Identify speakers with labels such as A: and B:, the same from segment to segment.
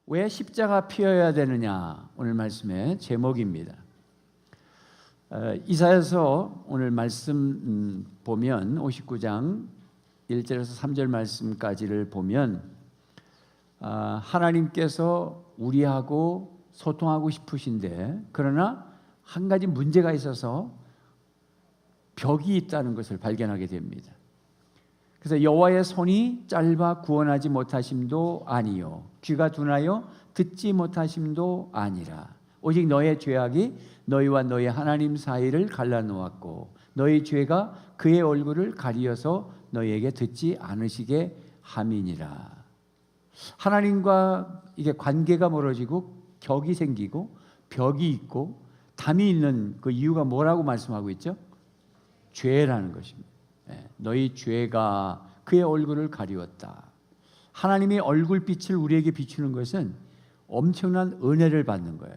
A: 왜 십자가 피어야 되느냐? 오늘 말씀의 제목입니다. 이사야서 오늘 말씀 보면 59장 1절에서 3절 말씀까지를 보면 하나님께서 우리하고 소통하고 싶으신데 그러나 한 가지 문제가 있어서 벽이 있다는 것을 발견하게 됩니다. 그래서 여호와의 손이 짧아 구원하지 못하심도 아니요 귀가 둔하여 듣지 못하심도 아니라 오직 너의 죄악이 너희와 너희 하나님 사이를 갈라놓았고 너희 죄가 그의 얼굴을 가리어서 너희에게 듣지 않으시게 함이니라. 하나님과 이게 관계가 멀어지고 격이 생기고 벽이 있고 담이 있는 그 이유가 뭐라고 말씀하고 있죠? 죄라는 것입니다. 너희 죄가 그의 얼굴을 가리웠다. 하나님의 얼굴빛을 우리에게 비추는 것은 엄청난 은혜를 받는 거예요.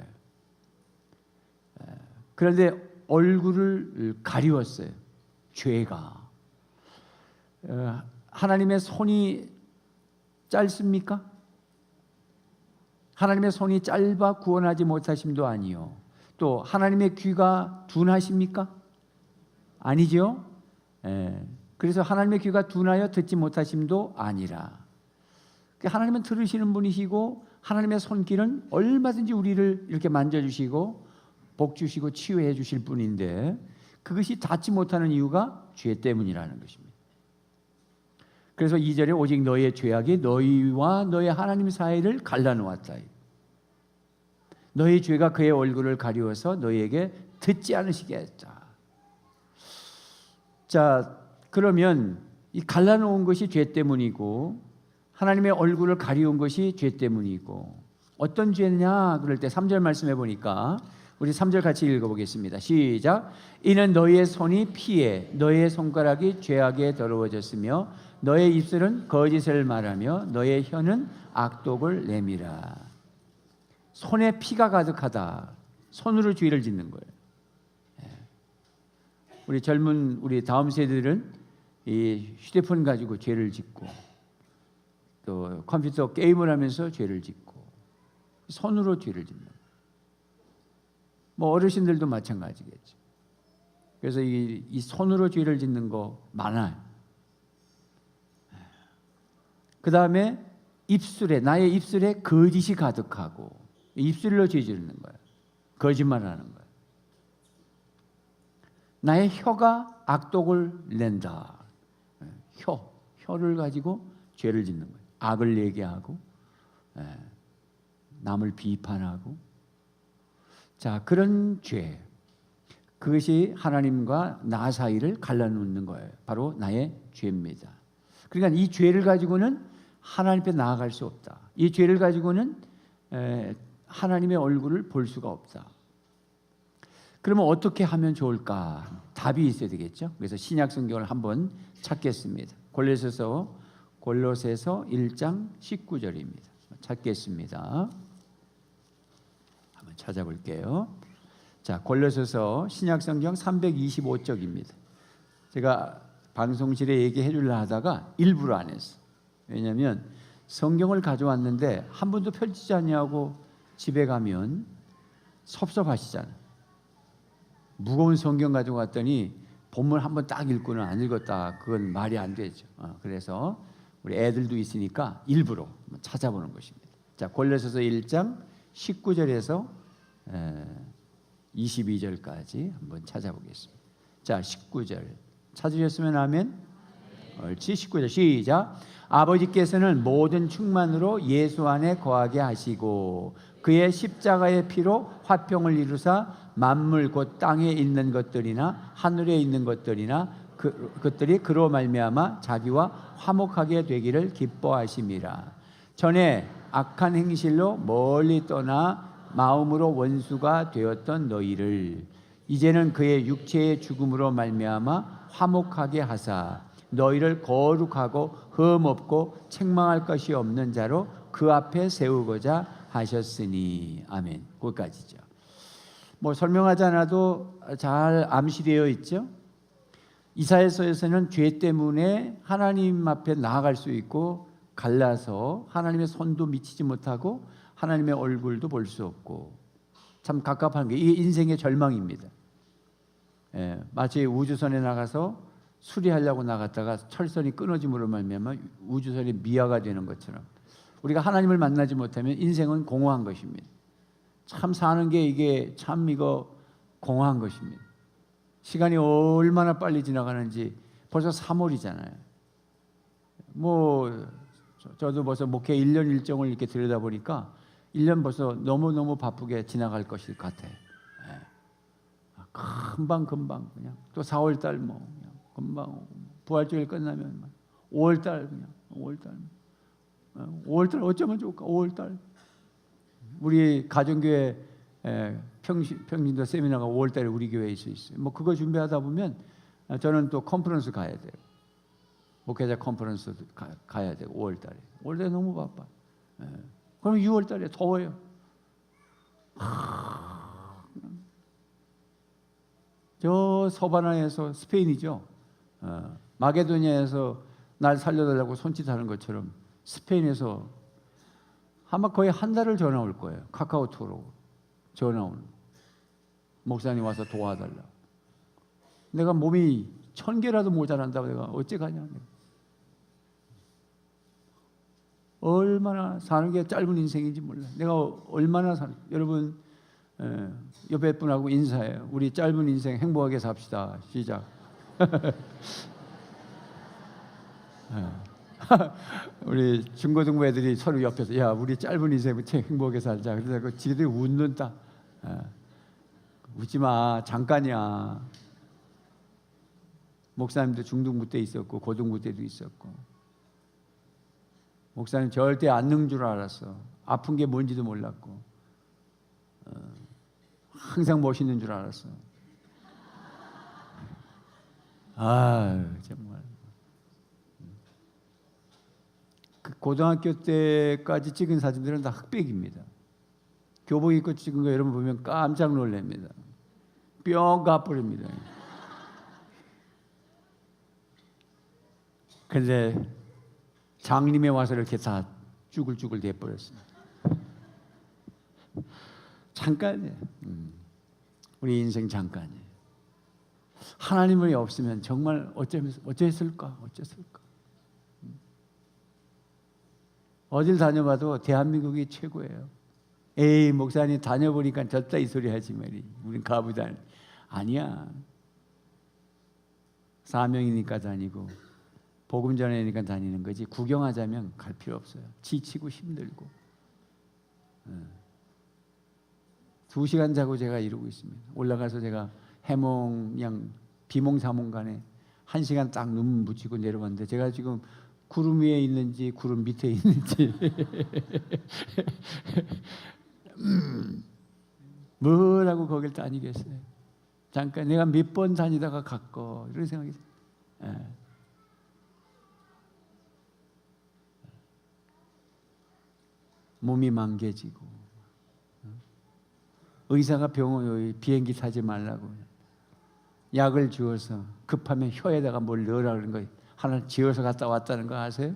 A: 그런데 얼굴을 가리웠어요. 죄가. 하나님의 손이 짧습니까? 하나님의 손이 짧아 구원하지 못하심도 아니요. 또 하나님의 귀가 둔하십니까? 아니죠. 그래서 하나님의 귀가 둔하여 듣지 못하심도 아니라 하나님은 들으시는 분이시고 하나님의 손길은 얼마든지 우리를 이렇게 만져주시고 복 주시고 치유해 주실 분인데 그것이 닿지 못하는 이유가 죄 때문이라는 것입니다. 그래서 2절에 오직 너희의 죄악이 너희와 너희 하나님 사이를 갈라놓았다. 너희 죄가 그의 얼굴을 가리워서 너희에게 듣지 않으시게 했다. 자, 그러면 이 갈라놓은 것이 죄 때문이고 하나님의 얼굴을 가리운 것이 죄 때문이고 어떤 죄냐 그럴 때 3절 말씀해 보니까 우리 3절 같이 읽어보겠습니다. 시작. 이는 너희의 손이 피해 너희의 손가락이 죄악에 더러워졌으며 너의 입술은 거짓을 말하며 너의 혀는 악독을 내밀어. 손에 피가 가득하다. 손으로 죄를 짓는 거예요. 우리 젊은 우리 다음 세대들은 이 휴대폰 가지고 죄를 짓고 또 컴퓨터 게임을 하면서 죄를 짓고 손으로 죄를 짓는 거예요. 뭐 어르신들도 마찬가지겠죠. 그래서 이 손으로 죄를 짓는 거 많아요. 그 다음에 나의 입술에 거짓이 가득하고 입술로 죄 짓는 거예요. 거짓말하는 거예요. 나의 혀가 악독을 낸다. 혀를 가지고 죄를 짓는 거예요. 악을 얘기하고 남을 비판하고 자 그런 죄 그것이 하나님과 나 사이를 갈라놓는 거예요. 바로 나의 죄입니다. 그러니까 이 죄를 가지고는 하나님 앞에 나아갈 수 없다. 이 죄를 가지고는 하나님의 얼굴을 볼 수가 없다. 그러면 어떻게 하면 좋을까? 답이 있어야 되겠죠. 그래서 신약 성경을 한번 찾겠습니다. 골로새서 1장 19절입니다. 찾겠습니다. 한번 찾아볼게요. 자, 골로새서 신약 성경 325쪽입니다. 제가 방송실에 얘기해 주려 하다가 일부러 안 했어요. 왜냐하면 성경을 가져왔는데 한 번도 펼치지 않냐고 집에 가면 섭섭하시잖아요. 무거운 성경 가지고 왔더니 본문 한번 딱 읽고는 안 읽었다. 그건 말이 안 되죠. 그래서 우리 애들도 있으니까 일부러 찾아보는 것입니다. 자, 골로새서 1장 19절에서 22절까지 한번 찾아보겠습니다. 자, 19절 찾으셨으면 아멘. 옳지. 19절 시작. 아버지께서는 모든 충만으로 예수 안에 거하게 하시고 그의 십자가의 피로 화평을 이루사 만물 곧 땅에 있는 것들이나 하늘에 있는 것들이나 그것들이 그로 말미암아 자기와 화목하게 되기를 기뻐하심이라. 전에 악한 행실로 멀리 떠나 마음으로 원수가 되었던 너희를 이제는 그의 육체의 죽음으로 말미암아 화목하게 하사 너희를 거룩하고 흠 없고 책망할 것이 없는 자로 그 앞에 세우고자 하셨으니. 아멘. 거기까지죠. 뭐 설명하지 않아도 잘 암시되어 있죠. 이사야서에서는 죄 때문에 하나님 앞에 나아갈 수 있고 갈라서 하나님의 손도 미치지 못하고 하나님의 얼굴도 볼 수 없고 참 갑갑한 게 이게 인생의 절망입니다. 예, 마치 우주선에 나가서 수리하려고 나갔다가 철선이 끊어짐으로 말미암아 우주선이 미아가 되는 것처럼 우리가 하나님을 만나지 못하면 인생은 공허한 것입니다. 참 사는 게 이게 참 이거 공허한 것입니다. 시간이 얼마나 빨리 지나가는지 벌써 3월이잖아요. 뭐 저도 벌써 목회 1년 일정을 이렇게 들여다보니까 1년 벌써 너무너무 바쁘게 지나갈 것일 것 같아요. 금방 그냥 또 4월달 뭐 그냥 금방 부활주일 끝나면 5월달 그냥 5월달 어쩌면 좋을까. 5월달 우리 가정교회 평신도 세미나가 5월달에 우리 교회에 있어요. 뭐 그거 준비하다 보면 저는 또 컨퍼런스 가야 돼요. 목회자 컨퍼런스 가야 돼요. 5월달에 너무 바빠. 그럼 6월달에 더워요. 저 서바나에서 스페인이죠. 마게도니아에서 날 살려달라고 손짓하는 것처럼 스페인에서 아마 거의 한 달을 전화 올 거예요. 카카오톡으로 전화 오는. 목사님 와서 도와달라. 내가 몸이 1000개라도 모자란다고 내가 어째 가냐. 얼마나 사는 게 짧은 인생인지 몰라. 내가 얼마나 사는. 여러분 옆에 분하고 인사해요. 우리 짧은 인생 행복하게 삽시다. 시작. 우리 중고등부 애들이 서로 옆에서 야 우리 짧은 인생부터 행복하게 살자. 그래서 지들이 웃는다. 웃지 마. 잠깐이야. 목사님도 중등부 때 있었고 고등부 때도 있었고 목사님 절대 안 늙는 줄 알았어. 아픈 게 뭔지도 몰랐고 항상 멋있는 줄 알았어. 정말 그 고등학교 때까지 찍은 사진들은 다 흑백입니다. 교복 입고 찍은 거 여러분 보면 깜짝 놀랍니다. 뿅 가버립니다. 근데 장님에 와서 이렇게 다 쭈글쭈글 돼버렸습니다. 잠깐이에요. 우리 인생 잠깐이에요. 하나님이 없으면 정말 어쩌했을까? 어딜 다녀봐도 대한민국이 최고예요. 에이 목사님 다녀보니까 졌다 이 소리 하지 말이. 우린 가부다. 아니야. 사명이니까 다니고 복음 전하니까 다니는 거지. 구경하자면 갈 필요 없어요. 지치고 힘들고 2시간 자고 제가 이러고 있습니다. 올라가서 제가 해몽양 비몽사몽간에 1시간 딱 눈 붙이고 내려왔는데 제가 지금 구름 위에 있는지 구름 밑에 있는지 뭐라고 거길 다니겠어요. 잠깐 내가 몇 번 다니다가 갔고 이런 생각이 들어요. 몸이 망개지고 의사가 비행기 타지 말라고 약을 주어서 급하면 혀에다가 뭘 넣으라 그런 거 하나 지어서 갔다 왔다는 거 아세요?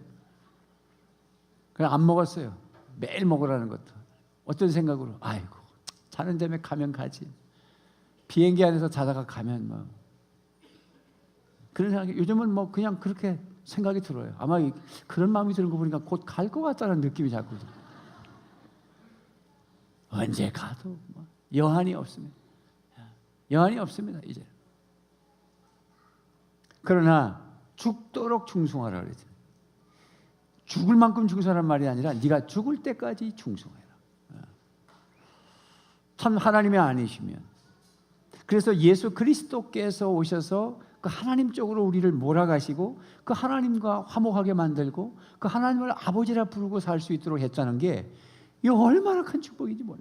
A: 그냥 안 먹었어요. 매일 먹으라는 것도. 어떤 생각으로 아이고 자는 데에 가면 가지. 비행기 안에서 자다가 가면 뭐 그런 생각이 요즘은 뭐 그냥 그렇게 생각이 들어요. 아마 그런 마음이 드는 거 보니까 곧 갈 것 같다는 느낌이 자꾸 들어요. 언제 가도 뭐 여한이 없습니다. 여한이 없습니다 이제. 그러나 죽도록 충성하라 그랬죠. 죽을 만큼 충성하란 말이 아니라 네가 죽을 때까지 충성해라. 참 하나님이 아니시면. 그래서 예수 그리스도께서 오셔서 그 하나님 쪽으로 우리를 몰아가시고 그 하나님과 화목하게 만들고 그 하나님을 아버지라 부르고 살 수 있도록 했다는 게 이 얼마나 큰 축복인지 몰라.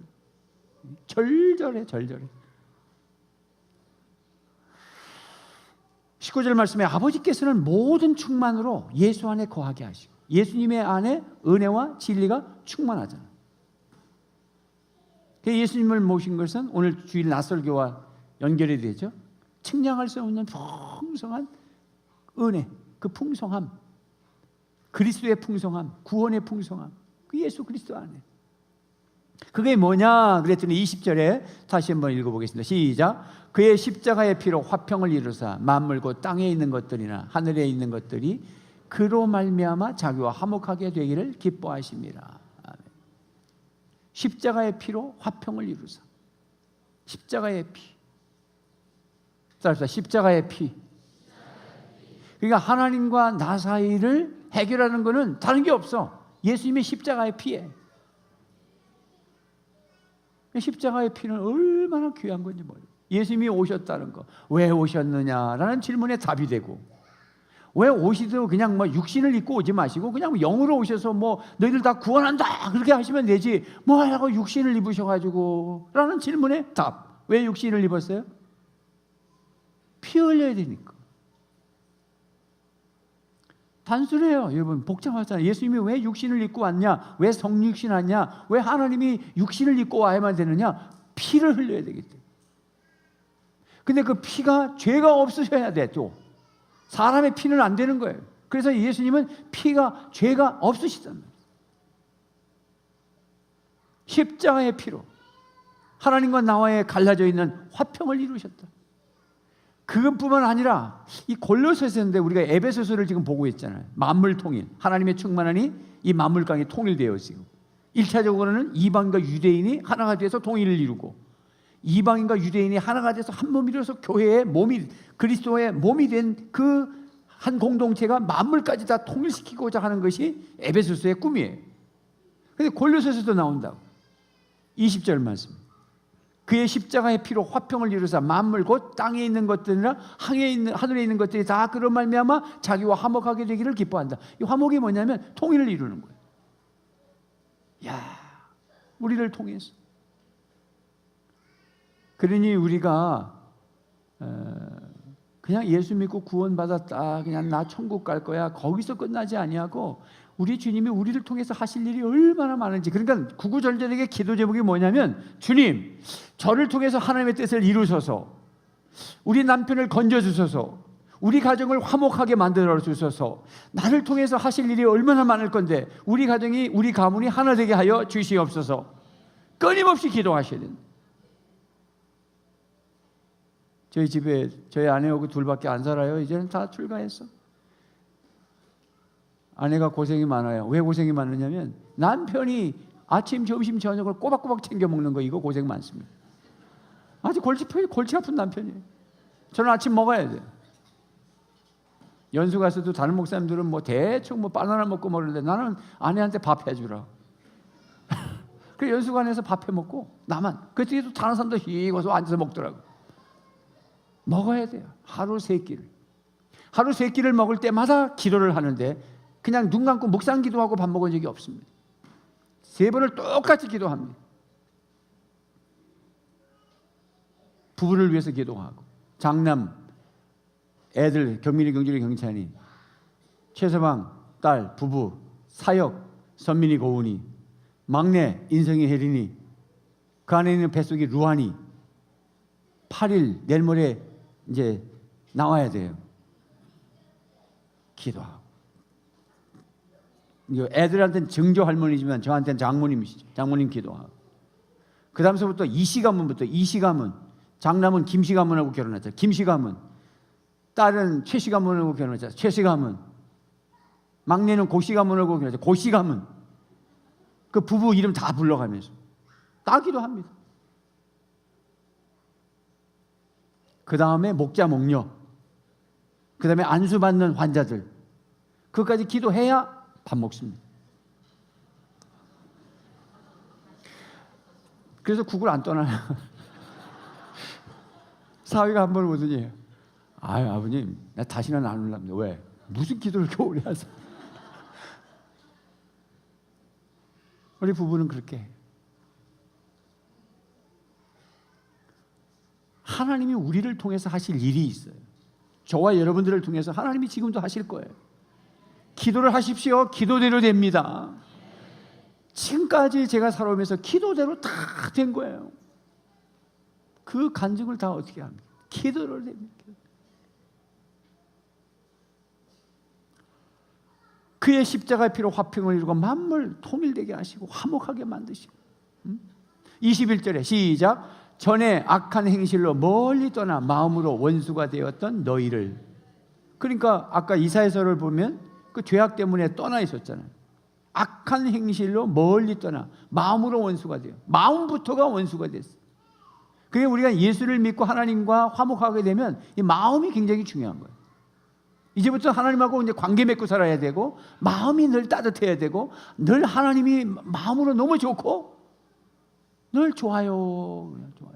A: 절절해. 19절 말씀에 아버지께서는 모든 충만으로 예수 안에 거하게 하시고 예수님의 안에 은혜와 진리가 충만하잖아요. 예수님을 모신 것은 오늘 주일 낯설교와 연결이 되죠. 측량할 수 없는 풍성한 은혜, 그 풍성함. 그리스도의 풍성함, 구원의 풍성함, 그 예수 그리스도 안에. 그게 뭐냐 그랬더니 20절에 다시 한번 읽어보겠습니다. 시작. 그의 십자가의 피로 화평을 이루사 만물 곧 땅에 있는 것들이나 하늘에 있는 것들이 그로 말미암아 자기와 화목하게 되기를 기뻐하심이라. 아멘. 십자가의 피로 화평을 이루사. 십자가의 피. 따라서 십자가의 피. 그러니까 하나님과 나 사이를 해결하는 것은 다른 게 없어. 예수님의 십자가의 피에. 십자가의 피는 얼마나 귀한 건지 몰라요. 예수님이 오셨다는 거, 왜 오셨느냐라는 질문에 답이 되고, 왜 오시도 그냥 뭐 육신을 입고 오지 마시고 그냥 영으로 오셔서 뭐 너희들 다 구원한다 그렇게 하시면 되지 뭐 하라고 육신을 입으셔가지고 라는 질문에 답. 왜 육신을 입었어요? 피 흘려야 되니까. 단순해요. 여러분 복잡하잖아요. 예수님이 왜 육신을 입고 왔냐, 왜 성육신 왔냐, 왜 하나님이 육신을 입고 와야만 되느냐, 피를 흘려야 되기 때문에. 근데 그 피가 죄가 없으셔야 돼. 또 사람의 피는 안 되는 거예요. 그래서 예수님은 피가 죄가 없으시단 말이에요. 십자가의 피로 하나님과 나와의 갈라져 있는 화평을 이루셨다. 그것뿐만 아니라 이 골로새서인데 우리가 에베소서를 지금 보고 있잖아요. 만물 통일, 하나님의 충만하니 이 만물강이 통일되어 지금 1차적으로는 이방인과 유대인이 하나가 돼서 통일을 이루고, 이방인과 유대인이 하나가 돼서 한 몸이 되어서 교회의 몸이, 그리스도의 몸이 된 그 한 공동체가 만물까지 다 통일시키고자 하는 것이 에베소서의 꿈이에요. 그런데 골로새서도 나온다고. 20절 말씀. 그의 십자가의 피로 화평을 이루사 만물 곧 땅에 있는 것들이나 하늘에 있는 것들이 다 그로 말미암아 자기와 화목하게 되기를 기뻐한다. 이 화목이 뭐냐면 통일을 이루는 거예요. 야, 우리를 통해서. 그러니 우리가 그냥 예수 믿고 구원받았다, 그냥 나 천국 갈 거야, 거기서 끝나지 아니하고 우리 주님이 우리를 통해서 하실 일이 얼마나 많은지. 그러니까 구구절절하게 기도 제목이 뭐냐면, 주님 저를 통해서 하나님의 뜻을 이루소서, 우리 남편을 건져주소서, 우리 가정을 화목하게 만들어 주소서, 나를 통해서 하실 일이 얼마나 많을 건데 우리 가정이, 우리 가문이 하나 되게 하여 주시옵소서. 끊임없이 기도하셔야 됩니다. 저희 집에 저희 아내하고 둘밖에 안 살아요. 이제는 다 출가했어. 아내가 고생이 많아요. 왜 고생이 많으냐면 남편이 아침, 점심, 저녁을 꼬박꼬박 챙겨 먹는 거, 이거 고생 많습니다. 아주 골치 아픈 남편이에요. 저는 아침 먹어야 돼요. 연수 가서도 다른 목사님들은 뭐 대충 뭐 바나나 먹고 먹는데 나는 아내한테 밥 해주라. 그래서 연수관에서 밥 해 먹고 나만. 그때도 다른 사람도 씩 와서 앉아서 먹더라고. 먹어야 돼요. 하루 3끼를. 하루 3끼를 먹을 때마다 기도를 하는데 그냥 눈 감고 묵상 기도하고 밥 먹은 적이 없습니다. 3번을 똑같이 기도합니다. 부부를 위해서 기도하고, 장남, 애들, 경민이, 경준이, 경찬이, 최서방, 딸, 부부, 사역, 선민이, 고은이, 막내, 인성이, 혜린이, 그 안에 있는 뱃속이 루안이, 8일, 내일 모레 이제 나와야 돼요. 기도하고. 애들한테는 증조 할머니지만 저한테는 장모님이시죠. 장모님 기도하고. 그 다음서부터 이씨 가문부터, 이씨 가문, 장남은 김씨 가문하고 결혼했죠. 김씨 가문, 딸은 최씨 가문하고 결혼했죠. 최씨 가문, 막내는 고씨 가문하고 결혼했죠. 고씨 가문. 그 부부 이름 다 불러가면서 다 기도합니다. 그 다음에 목자, 목녀, 그 다음에 안수받는 환자들, 그것까지 기도해야 밥 먹습니다. 그래서 국을 안 떠나요. 사위가 한 번 오더니, 아유 아버님 나 다시는 안 올랍니다. 왜? 무슨 기도를 이렇게 오래 하세요? 우리 부부는 그렇게 해요. 하나님이 우리를 통해서 하실 일이 있어요. 저와 여러분들을 통해서 하나님이 지금도 하실 거예요. 기도를 하십시오. 기도대로 됩니다. 지금까지 제가 살아오면서 기도대로 다 된 거예요. 그 간증을 다 어떻게 합니까? 기도를 됩니다. 그의 십자가의 피로 화평을 이루고 만물 통일되게 하시고 화목하게 만드시고 21절에 시작. 전에 악한 행실로 멀리 떠나 마음으로 원수가 되었던 너희를. 그러니까 아까 이사야서를 보면 그 죄악 때문에 떠나 있었잖아요. 악한 행실로 멀리 떠나 마음으로 원수가 돼요. 마음부터가 원수가 됐어요. 그게 우리가 예수를 믿고 하나님과 화목하게 되면 이 마음이 굉장히 중요한 거예요. 이제부터 하나님하고 이제 관계 맺고 살아야 되고 마음이 늘 따뜻해야 되고 늘 하나님이 마음으로 너무 좋고 늘 좋아요. 좋아요.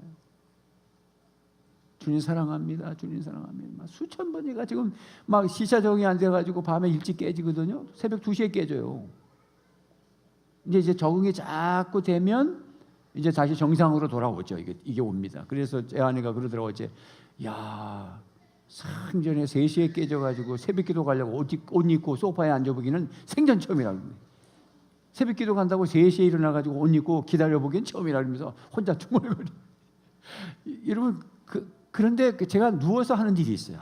A: 주님 사랑합니다. 주님 사랑합니다. 막 수천 번이가 지금 막 시차 적응이 안 돼가지고 밤에 일찍 깨지거든요. 새벽 2시에 깨져요. 이제 적응이 자꾸 되면 이제 다시 정상으로 돌아오죠. 이게 옵니다. 그래서 제 아내가 그러더라고요. 어제 야 생전에 3시에 깨져가지고 새벽기도 가려고 옷 입고 소파에 앉아보기는 생전 처음이라고. 새벽기도 간다고 3시에 일어나가지고 옷 입고 기다려보기는 처음이라 그러면서 혼자 중얼거려. 여러분 그런데 제가 누워서 하는 일이 있어요.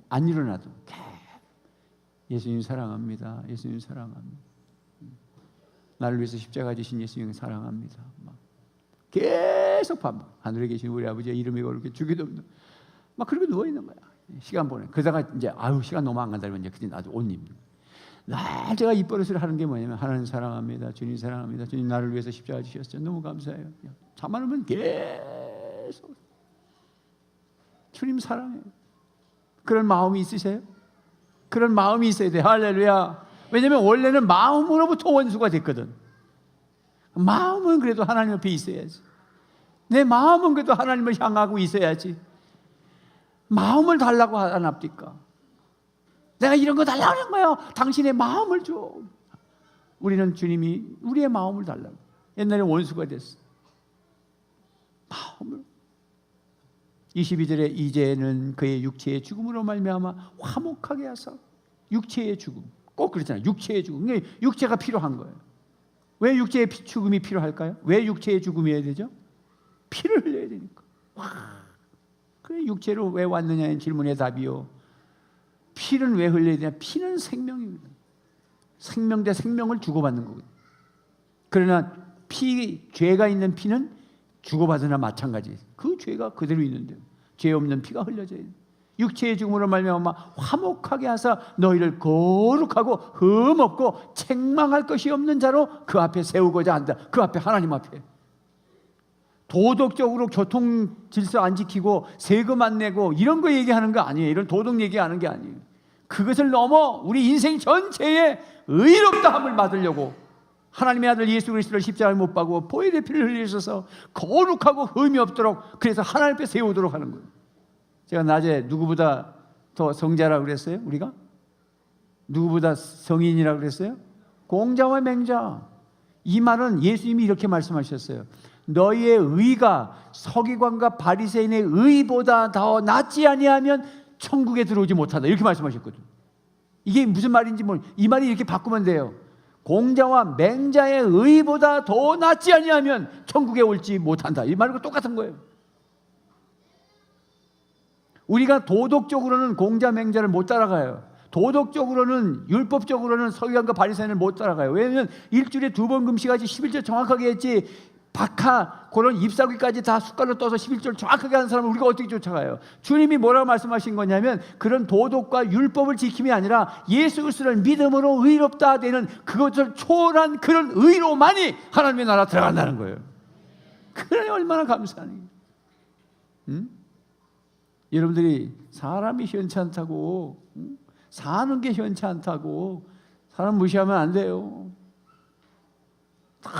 A: 안 일어나도 예수님 사랑합니다. 예수님 사랑합니다. 나를 위해서 십자가 지신 예수님 사랑합니다. 막 계속 반복. 하늘에 계신 우리 아버지의 이름이 거룩해 주기도 없는 막 그렇게 누워 있는 거야. 시간 보내. 그러다가 이제 시간 너무 안 간다면 이제 그때 나도 옷 입는. 날 제가 이 버릇을 하는 게 뭐냐면 하나님 사랑합니다. 주님 사랑합니다. 주님 나를 위해서 십자가 지셨어요. 너무 감사해요. 잠 안 오면 계속 주님 사랑해요. 그런 마음이 있으세요? 그런 마음이 있어야 돼. 할렐루야. 왜냐하면 원래는 마음으로부터 원수가 됐거든. 마음은 그래도 하나님 옆에 있어야지. 내 마음은 그래도 하나님을 향하고 있어야지. 마음을 달라고 안 합니까? 내가 이런 거 달라고 하는 거예요. 당신의 마음을 줘. 우리는 주님이 우리의 마음을 달라고. 옛날에 원수가 됐어. 마음을. 22절에 이제는 그의 육체의 죽음으로 말미암아 화목하게 하사. 육체의 죽음. 꼭 그렇잖아요. 육체의 죽음. 육체가 필요한 거예요. 왜 육체의 죽음이 필요할까요? 왜 육체의 죽음이어야 되죠? 피를 흘려야 되니까. 그래 육체로 왜 왔느냐는 질문의 답이요. 피는 왜 흘려야 되냐? 피는 생명입니다. 생명 대 생명을 주고받는 거거든요. 그러나 죄가 있는 피는 주고받으나 마찬가지. 그 죄가 그대로 있는데 죄 없는 피가 흘려져야 돼. 육체의 죽음으로 말미암아 화목하게 하사 너희를 거룩하고 흠없고 책망할 것이 없는 자로 그 앞에 세우고자 한다. 그 앞에 하나님 앞에. 도덕적으로 교통 질서 안 지키고 세금 안 내고 이런 거 얘기하는 거 아니에요. 이런 도덕 얘기하는 게 아니에요. 그것을 넘어 우리 인생 전체에 의롭다함을 받으려고 하나님의 아들 예수 그리스도를 십자가에 못 박고 보혈의 피를 흘리셔서 거룩하고 흠이 없도록 그래서 하나님 앞에 세우도록 하는 거예요. 제가 낮에 누구보다 더 성자라고 그랬어요? 우리가? 누구보다 성인이라고 그랬어요? 공자와 맹자. 이 말은 예수님이 이렇게 말씀하셨어요. 너희의 의가 서기관과 바리새인의 의보다 더 낫지 아니하면 천국에 들어오지 못한다. 이렇게 말씀하셨거든요. 이게 무슨 말인지 이 말이 이렇게 바꾸면 돼요. 공자와 맹자의 의보다 더 낫지 아니하면 천국에 올지 못한다. 이 말과 똑같은 거예요. 우리가 도덕적으로는 공자 맹자를 못 따라가요. 도덕적으로는 율법적으로는 서기관과 바리새인을 못 따라가요. 왜냐하면 일주일에 2번 금식하지 11절 정확하게 했지 박하 그런 잎사귀까지 다 숟갈로 떠서 11절 정확하게 하는 사람을 우리가 어떻게 쫓아가요? 주님이 뭐라고 말씀하신 거냐면 그런 도덕과 율법을 지킴이 아니라 예수 그리스도를 믿음으로 의롭다 되는 그것을 초월한 그런 의로만이 하나님의 나라 들어간다는 거예요. 그래 얼마나 감사하니. 여러분들이 사람이 현치 않다고 사는 게 현치 않다고 사람 무시하면 안 돼요. 다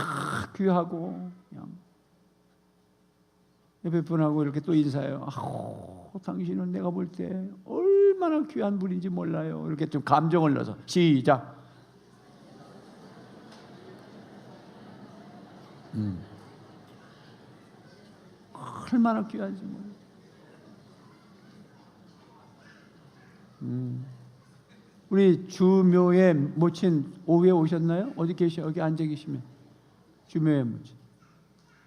A: 귀하고 그냥 옆에 분하고 이렇게 또 인사해요. 당신은 내가 볼 때 얼마나 귀한 분인지 몰라요. 이렇게 좀 감정을 넣어서 시작. 얼마나 귀한지 몰라요. 우리 주묘의 모친 오후에 오셨나요? 어디 계셔? 여기 앉아 계시면 주묘의 모친.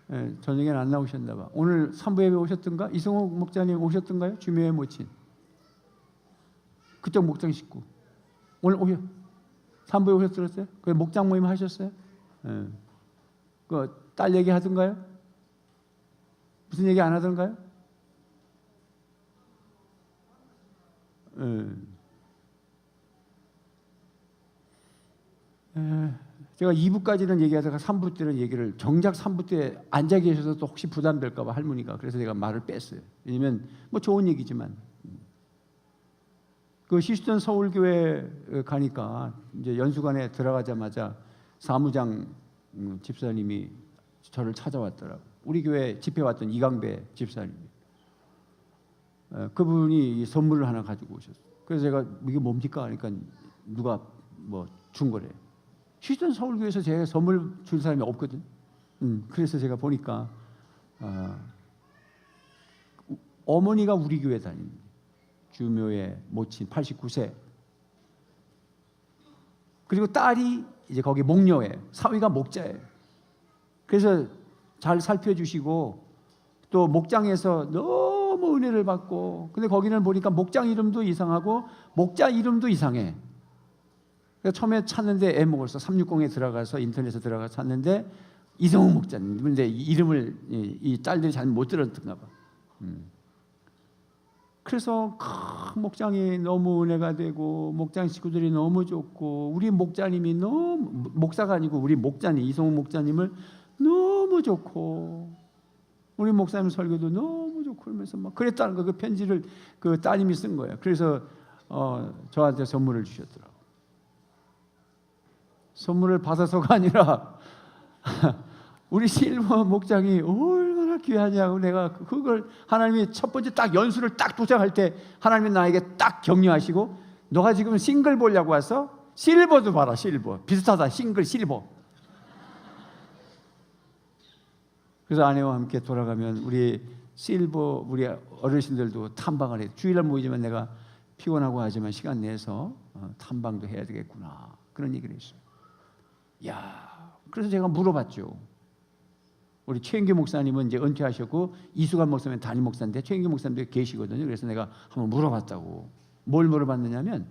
A: 네, 저녁에는 안 나오셨나 봐. 오늘 3부 예배 오셨던가? 이성호 목사님 오셨던가요? 주묘의 모친. 그쪽 목장 식구. 오늘 오셨. 산부에 오셔서 들었어요? 그 목장 모임 하셨어요? 예. 그 딸 얘기 하던가요? 무슨 얘기 안 하던가요? 예. 제가 2부까지는 얘기하다가 3부 때는 얘기를 정작 3부 때 앉아 계셔서 또 혹시 부담될까 봐 할머니가 그래서 제가 말을 뺐어요. 왜냐면 뭐 좋은 얘기지만 그 시스턴 서울교회 가니까 이제 연수관에 들어가자마자 사무장 집사님이 저를 찾아왔더라고. 우리 교회 집회 왔던 이강배 집사님. 그분이 선물을 하나 가지고 오셨어요. 그래서 제가 이게 뭡니까? 그러니까 누가 뭐 준 거래요. 시스턴 서울교회에서 제가 선물 줄 사람이 없거든. 그래서 제가 보니까 어머니가 우리 교회 다닙니다. 주묘의 모친 89세. 그리고 딸이 이제 거기 목녀에 사위가 목자예요. 그래서 잘 살펴주시고 또 목장에서 너무 은혜를 받고 근데 거기는 보니까 목장 이름도 이상하고 목자 이름도 이상해. 그래서 처음에 찾는데 애먹었어. 360에 들어가서 인터넷에 들어가서 찾는데 이성훈 목자님. 근데 이름을 이 딸들이 잘 못 들었던가 봐. 그래서 목장이 너무 은혜가 되고 목장 식구들이 너무 좋고 우리 목자님이 너무 목사가 아니고 우리 목자님 이성훈 목자님을 너무 좋고 우리 목사님 설교도 너무 좋고 그러면서 막 그랬다는 거 그 편지를 그 따님이 쓴 거예요. 그래서 저한테 선물을 주셨더라고. 선물을 받아서가 아니라 우리 실버 목장이 얼마나 귀하냐고 내가 그걸 하나님이 첫 번째 딱 연수를 딱 도착할 때 하나님이 나에게 딱 격려하시고 너가 지금 싱글 보려고 왔어? 실버도 봐라. 실버 비슷하다. 싱글 실버. 그래서 아내와 함께 돌아가면 우리 실버 우리 어르신들도 탐방을 해. 주일날 모이지만 내가 피곤하고 하지만 시간 내서 탐방도 해야 되겠구나 그런 얘기를 했어요. 야, 그래서 제가 물어봤죠. 우리 최인규 목사님은 이제 은퇴하셨고 이수관 목사님은 담임 목사인데 최인규 목사님도 계시거든요. 그래서 내가 한번 물어봤다고. 뭘 물어봤느냐면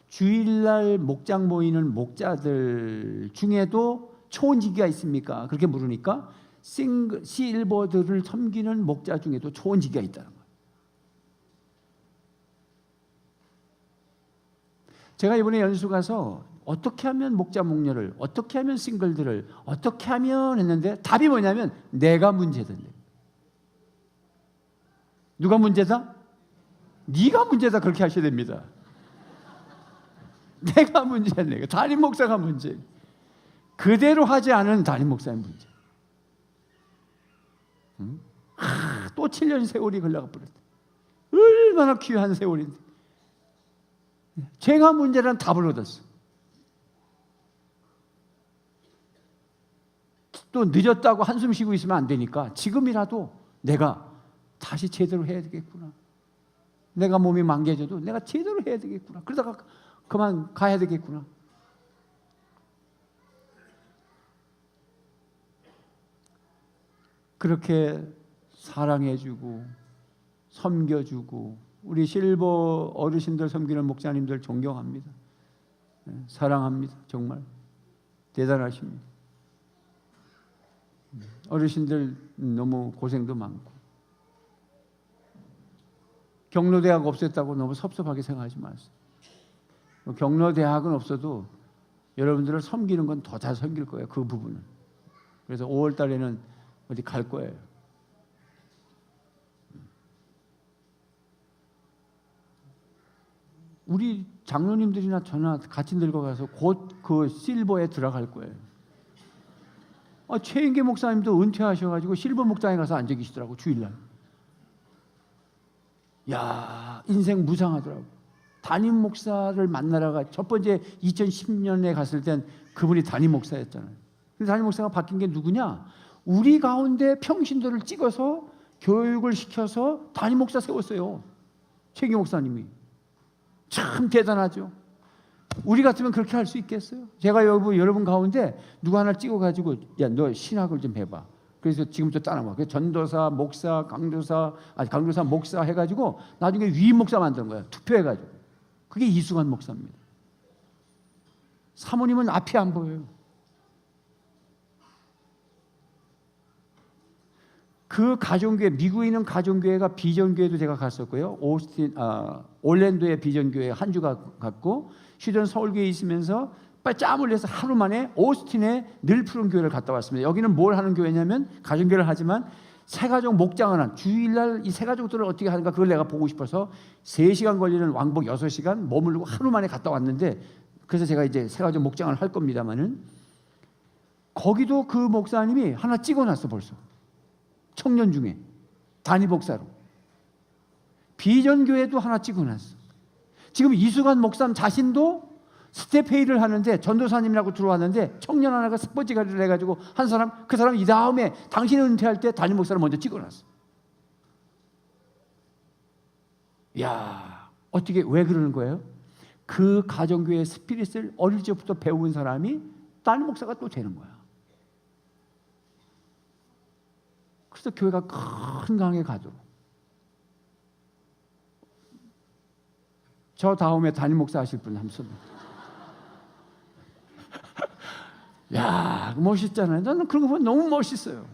A: 주일날 목장 모이는 목자들 중에도 초혼지기가 있습니까? 그렇게 물으니까 실버들을 섬기는 목자 중에도 초혼지기가 있다는 거예요. 제가 이번에 연수 가서 어떻게 하면 목자 목녀를 어떻게 하면 싱글들을 어떻게 하면 했는데 답이 뭐냐면 내가 문제던데. 누가 문제다? 네가 문제다 그렇게 하셔야 됩니다. 내가 문제네. 담임 목사가 문제. 그대로 하지 않은 담임 목사의 문제. 또 7년 세월이 흘러가 버렸다. 얼마나 귀한 세월인데. 제가 문제라는 답을 얻었어. 또 늦었다고 한숨 쉬고 있으면 안 되니까 지금이라도 내가 다시 제대로 해야 되겠구나. 내가 몸이 망개져도 내가 제대로 해야 되겠구나. 그러다가 그만 가야 되겠구나. 그렇게 사랑해주고 섬겨주고 우리 실버 어르신들 섬기는 목사님들 존경합니다. 사랑합니다. 정말 대단하십니다. 어르신들 너무 고생도 많고 경로대학 없앴다고 너무 섭섭하게 생각하지 마세요. 경로대학은 없어도 여러분들을 섬기는 건 더 잘 섬길 거예요. 그 부분은. 그래서 5월 달에는 어디 갈 거예요. 우리 장로님들이나 저나 같이 늙어가서 곧 그 실버에 들어갈 거예요. 최인계 목사님도 은퇴하셔가지고 실버 목장에 가서 앉아 계시더라고 주일날. 야, 인생 무상하더라고. 담임 목사를 만나러가 첫 번째 2010년에 갔을 땐 그분이 담임 목사였잖아요. 근데 담임 목사가 바뀐 게 누구냐? 우리 가운데 평신도를 찍어서 교육을 시켜서 담임 목사 세웠어요. 최인계 목사님이. 참 대단하죠. 우리 같으면 그렇게 할 수 있겠어요? 제가 여러분 가운데 누구 하나 찍어가지고 야, 너 신학을 좀 해봐. 그래서 지금부터 따라와. 그래서 전도사, 목사, 강도사, 목사 해가지고 나중에 위임 목사 만든 거예요. 투표해가지고. 그게 이수관 목사입니다. 사모님은 앞이 안 보여요. 그 가정교회, 미국에 있는 가정교회가 비전교회도 제가 갔었고요. 올랜도의 비전교회 한 주가 갔고, 휴전 서울교회에 있으면서 빨리 짬을 내서 하루 만에 오스틴의 늘 푸른 교회를 갔다 왔습니다. 여기는 뭘 하는 교회냐면 가정교회를 하지만 새가족 목장을 한 주일날 이 새가족들을 어떻게 하는가 그걸 내가 보고 싶어서 3시간 걸리는 왕복 6시간 머무르고 하루 만에 갔다 왔는데, 그래서 제가 이제 새가족 목장을 할 겁니다만은 거기도 그 목사님이 하나 찍어놨어. 벌써 청년 중에 단위 목사로 비전교회도 하나 찍어놨어. 지금 이수관 목사 자신도 스텝회의를 하는데 전도사님이라고 들어왔는데 청년 하나가 스포츠가리를 해가지고 한 사람, 그 사람 이 다음에 당신이 은퇴할 때 단임 목사를 먼저 찍어놨어. 야, 어떻게 왜 그러는 거예요? 그 가정교회 스피릿을 어릴 적부터 배운 사람이 단임 목사가 또 되는 거야. 그래서 교회가 건강하게 가도록. 저 다음에 단임 목사 하실 분 한번 손. 야, 멋있잖아요. 저는 그런 거 보면 너무 멋있어요.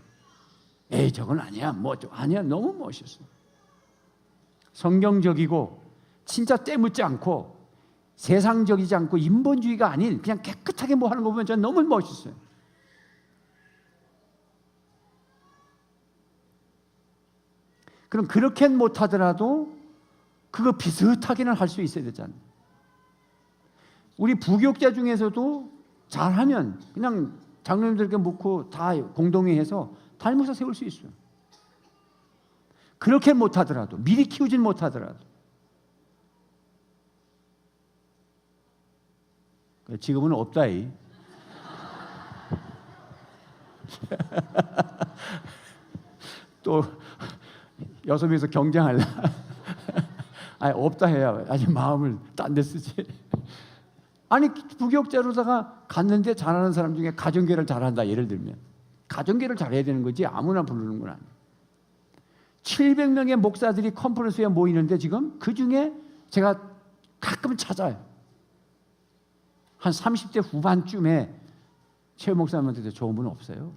A: 에이, 저건 아니야. 아니야. 너무 멋있어. 성경적이고 진짜 때묻지 않고 세상적이지 않고 인본주의가 아닌 그냥 깨끗하게 뭐 하는 거 보면 저는 너무 멋있어요. 그럼 그렇게 못하더라도 그거 비슷하게는 할 수 있어야 되잖아요. 우리 부교육자 중에서도 잘하면 그냥 장로님들께 묻고 다 공동회 해서 단임 목사 세울 수 있어요. 그렇게 못하더라도, 미리 키우진 못하더라도. 지금은 없다이. 또 6명에서 경쟁할라. 아니, 없다 해야 아직 마음을 딴 데 쓰지. 아니, 부교육자로다가 갔는데 잘하는 사람 중에 가정교회를 잘한다, 예를 들면 가정교회를 잘해야 되는 거지 아무나 부르는 건 아니에요. 700명의 목사들이 컨퍼런스에 모이는데 지금 그 중에 제가 가끔 찾아요. 한 30대 후반쯤에 최 목사님한테도 좋은 분은 없어요.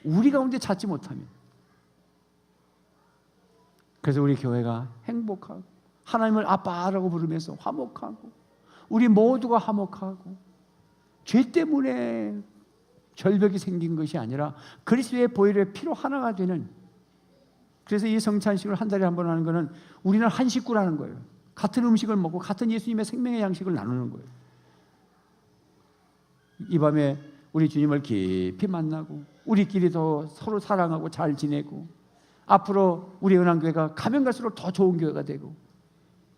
A: 우리 가운데 찾지 못하면. 그래서 우리 교회가 행복하고 하나님을 아빠라고 부르면서 화목하고 우리 모두가 화목하고 죄 때문에 절벽이 생긴 것이 아니라 그리스도의 보혈의 피로 하나가 되는. 그래서 이 성찬식을 한 달에 한 번 하는 것은 우리는 한 식구라는 거예요. 같은 음식을 먹고 같은 예수님의 생명의 양식을 나누는 거예요. 이 밤에 우리 주님을 깊이 만나고 우리끼리 더 서로 사랑하고 잘 지내고 앞으로 우리 은한교회가 가면 갈수록 더 좋은 교회가 되고.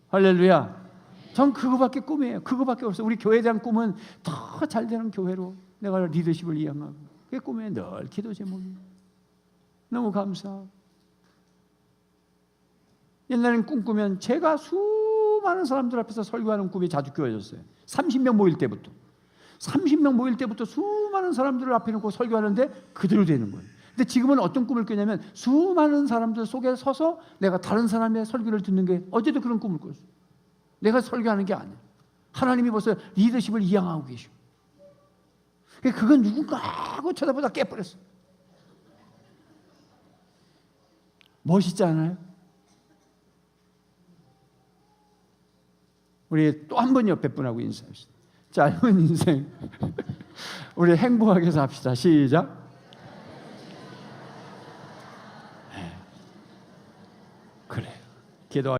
A: 할렐루야. 전 그거밖에 꿈이에요. 그거밖에 없어요. 우리 교회에 대한 꿈은 더 잘 되는 교회로 내가 리더십을 이양하고. 그게 꿈의 늘 기도 제목이에요. 너무 감사하고. 옛날에는 꿈꾸면 제가 수많은 사람들 앞에서 설교하는 꿈이 자주 뀌어졌어요. 30명 모일 때부터. 30명 모일 때부터 수많은 사람들을 앞에 놓고 설교하는데 그대로 되는 거예요. 근데 지금은 어떤 꿈을 꾸냐면 수많은 사람들 속에 서서 내가 다른 사람의 설교를 듣는 게, 어제도 그런 꿈을 꿨어요. 내가 설교하는 게 아니에요. 하나님이 벌써 리더십을 이양하고 계셔. 그건 누군가 하고 쳐다보다 깨버렸어. 멋있지 않아요? 우리 또 한 번 옆에 분하고 인사합시다. 짧은 인생 우리 행복하게 삽시다. 시작. 그래. 기도.